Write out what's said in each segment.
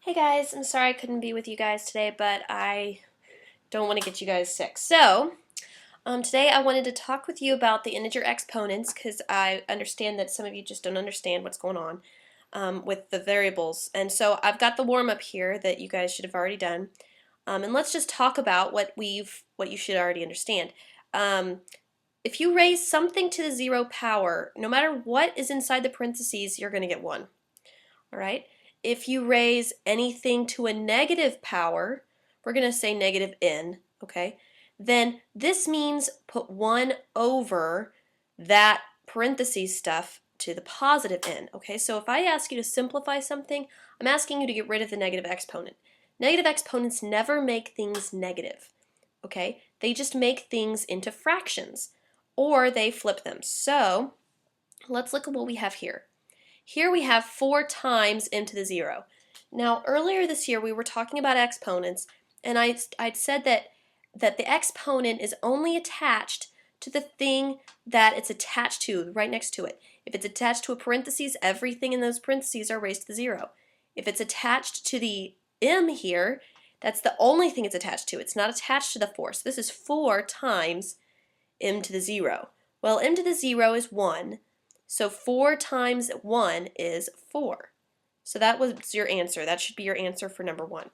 Hey guys, I'm sorry I couldn't be with you guys today, but I don't want to get you guys sick. Today I wanted to talk with you about the integer exponents because I understand that some of you just don't understand what's going on with the variables. And so I've got the warm-up here that you guys should have already done. And let's just talk about what you should already understand. If you raise something to the 0 power, no matter what is inside the parentheses, you're going to get 1. All right? If you raise anything to a negative power, we're going to say negative n, okay? Then this means put 1 over that parentheses stuff to the positive n, okay? So if I ask you to simplify something, I'm asking you to get rid of the negative exponent. Negative exponents never make things negative, okay? They just make things into fractions, or they flip them. So let's look at what we have here. Here we have 4 times m to the 0. Now earlier this year we were talking about exponents, and I'd said that the exponent is only attached to the thing that it's attached to, right next to it. If it's attached to a parentheses, everything in those parentheses are raised to the 0. If it's attached to the m here, that's the only thing it's attached to. It's not attached to the 4. So this is 4 times m to the 0. Well, m to the 0 is 1. So 4 times 1 is 4. So that was your answer. That should be your answer for number 1.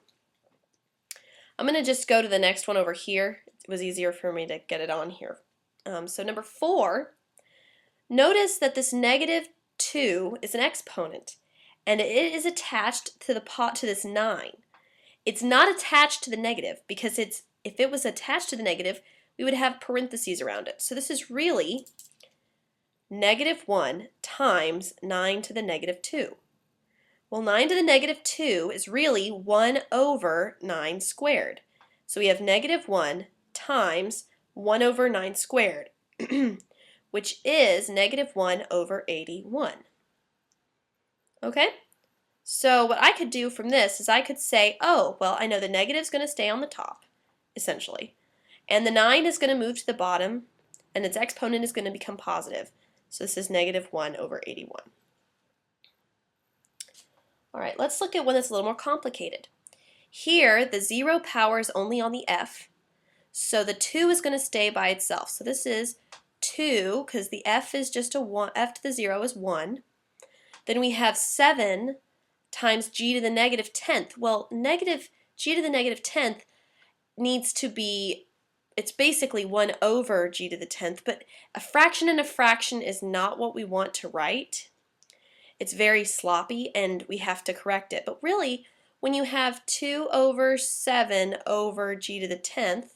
I'm going to just go to the next one over here. It was easier for me to get it on here. So number 4, notice that this negative 2 is an exponent, and it is attached to this 9. It's not attached to the negative because if it was attached to the negative, we would have parentheses around it. So this is really negative 1 times 9 to the negative 2. Well, 9 to the negative 2 is really 1 over 9 squared. So we have negative 1 times 1 over 9 squared, which is negative 1 over 81. Okay? So what I could do from this is I could say, oh, well, I know the negative is going to stay on the top, essentially. And the 9 is going to move to the bottom, and its exponent is going to become positive. So this is negative 1 over 81. All right, let's look at one that's a little more complicated. Here, the 0 power is only on the f, so the 2 is going to stay by itself. So this is 2, because the f is just a 1, f to the 0 is 1. Then we have 7 times g to the negative 10th. Well, negative g to the negative 10th needs to be, it's basically 1 over g to the 10th, but a fraction and a fraction is not what we want to write. It's very sloppy and we have to correct it. But really, when you have 2 over 7 over g to the 10th,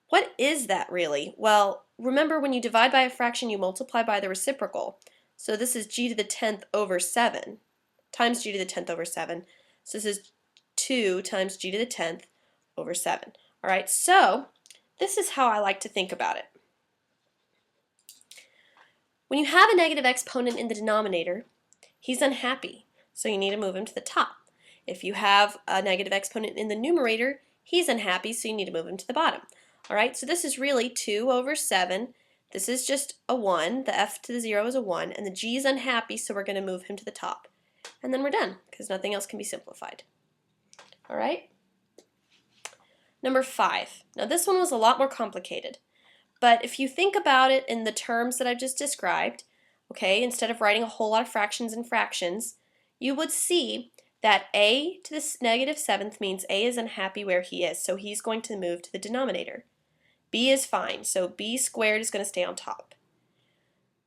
what is that really? Well, remember when you divide by a fraction, you multiply by the reciprocal. So this is g to the 10th over 7 times g to the 10th over 7. So this is 2 times g to the 10th over 7. All right, so this is how I like to think about it. When you have a negative exponent in the denominator, he's unhappy, so you need to move him to the top. If you have a negative exponent in the numerator, he's unhappy, so you need to move him to the bottom. All right, so this is really 2 over 7. This is just a 1. The f to the 0 is a 1, and the g is unhappy, so we're going to move him to the top. And then we're done, because nothing else can be simplified. All right? Number 5. Now this one was a lot more complicated. But if you think about it in the terms that I've just described, okay, instead of writing a whole lot of fractions and fractions, you would see that a to the negative 7th means a is unhappy where he is, so he's going to move to the denominator. B is fine, so b squared is going to stay on top.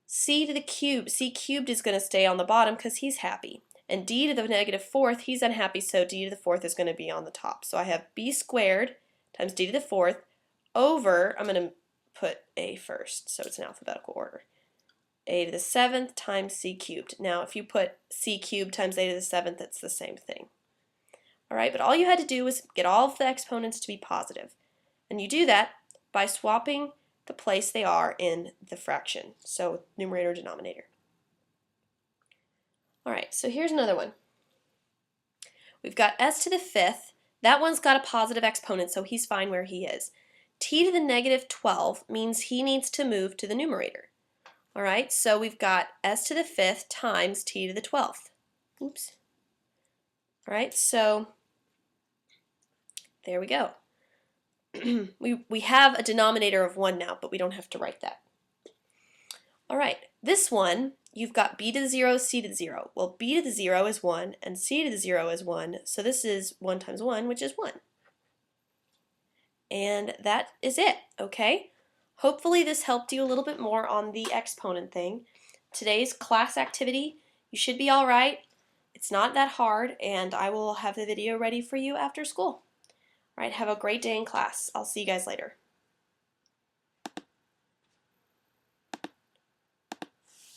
C to the cube, c cubed is going to stay on the bottom because he's happy. And d to the negative 4th, he's unhappy, so d to the 4th is going to be on the top. So I have b squared times d to the 4th over, I'm going to put a first, so it's in alphabetical order. A to the 7th times c cubed. Now if you put c cubed times a to the 7th, it's the same thing. Alright, but all you had to do was get all of the exponents to be positive. And you do that by swapping the place they are in the fraction. So numerator, denominator. Alright, so here's another one. We've got s to the 5th. That one's got a positive exponent, so he's fine where he is. T to the negative 12 means he needs to move to the numerator. All right, so we've got s to the 5th times t to the 12th. Oops. Alright, so there we go. we have a denominator of 1 now, but we don't have to write that. Alright, this one, you've got b to the 0, c to the 0. Well, b to the 0 is 1, and c to the 0 is 1, so this is 1 times 1, which is 1. And that is it, okay? Hopefully this helped you a little bit more on the exponent thing. Today's class activity, you should be alright. It's not that hard, and I will have the video ready for you after school. Alright, have a great day in class. I'll see you guys later.